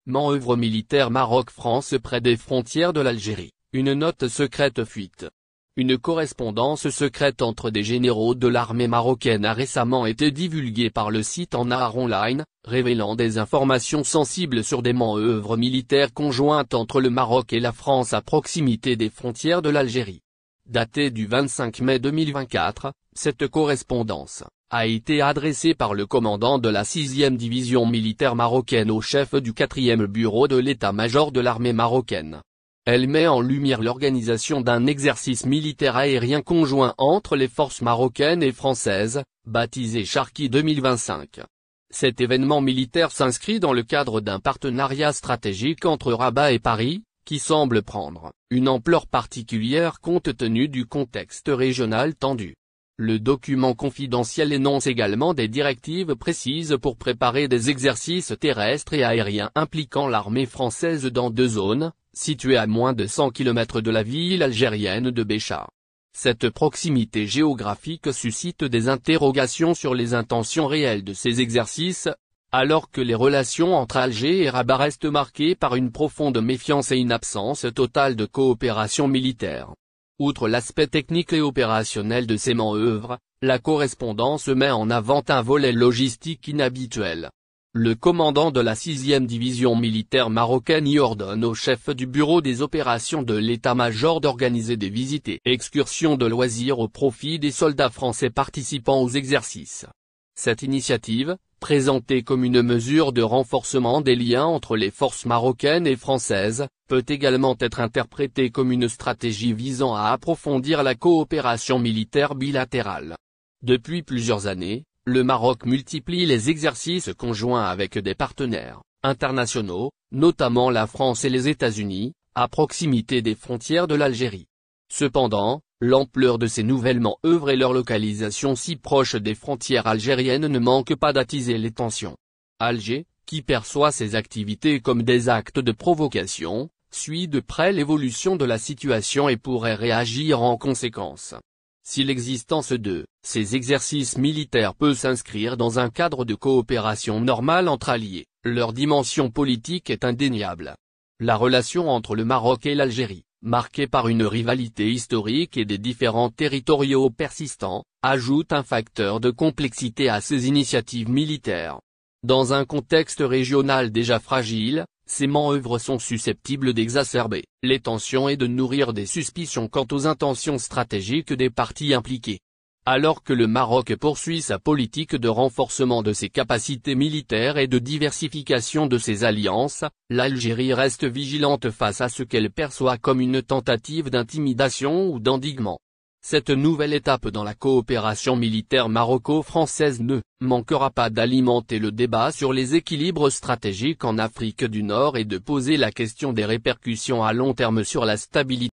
Manœuvre militaire Maroc-France près des frontières de l'Algérie, une note secrète fuite. Une correspondance secrète entre des généraux de l'armée marocaine a récemment été divulguée par le site Nahar Online, révélant des informations sensibles sur des manœuvres militaires conjointes entre le Maroc et la France à proximité des frontières de l'Algérie. Datée du 25 mai 2024, cette correspondance a été adressée par le commandant de la 6e division militaire marocaine au chef du 4e bureau de l'état-major de l'armée marocaine. Elle met en lumière l'organisation d'un exercice militaire aérien conjoint entre les forces marocaines et françaises, baptisé Sharki 2025. Cet événement militaire s'inscrit dans le cadre d'un partenariat stratégique entre Rabat et Paris, qui semble prendre une ampleur particulière compte tenu du contexte régional tendu. Le document confidentiel énonce également des directives précises pour préparer des exercices terrestres et aériens impliquant l'armée française dans 2 zones, situées à moins de 100 km de la ville algérienne de Bécha. Cette proximité géographique suscite des interrogations sur les intentions réelles de ces exercices, alors que les relations entre Alger et Rabat restent marquées par une profonde méfiance et une absence totale de coopération militaire. Outre l'aspect technique et opérationnel de ces manœuvres, la correspondance met en avant un volet logistique inhabituel. Le commandant de la 6e division militaire marocaine y ordonne au chef du bureau des opérations de l'état-major d'organiser des visites et excursions de loisirs au profit des soldats français participant aux exercices. Cette initiative, présentée comme une mesure de renforcement des liens entre les forces marocaines et françaises, peut également être interprétée comme une stratégie visant à approfondir la coopération militaire bilatérale. Depuis plusieurs années, le Maroc multiplie les exercices conjoints avec des partenaires internationaux, notamment la France et les États-Unis, à proximité des frontières de l'Algérie. Cependant, l'ampleur de ces nouvelles manœuvres et leur localisation si proche des frontières algériennes ne manque pas d'attiser les tensions. Alger, qui perçoit ces activités comme des actes de provocation, suit de près l'évolution de la situation et pourrait réagir en conséquence. Si l'existence de ces exercices militaires peut s'inscrire dans un cadre de coopération normale entre alliés, leur dimension politique est indéniable. La relation entre le Maroc et l'Algérie, marquée par une rivalité historique et des différends territoriaux persistants, ajoute un facteur de complexité à ces initiatives militaires. Dans un contexte régional déjà fragile, ces manœuvres sont susceptibles d'exacerber les tensions et de nourrir des suspicions quant aux intentions stratégiques des parties impliquées. Alors que le Maroc poursuit sa politique de renforcement de ses capacités militaires et de diversification de ses alliances, l'Algérie reste vigilante face à ce qu'elle perçoit comme une tentative d'intimidation ou d'endiguement. Cette nouvelle étape dans la coopération militaire maroco-française ne manquera pas d'alimenter le débat sur les équilibres stratégiques en Afrique du Nord et de poser la question des répercussions à long terme sur la stabilité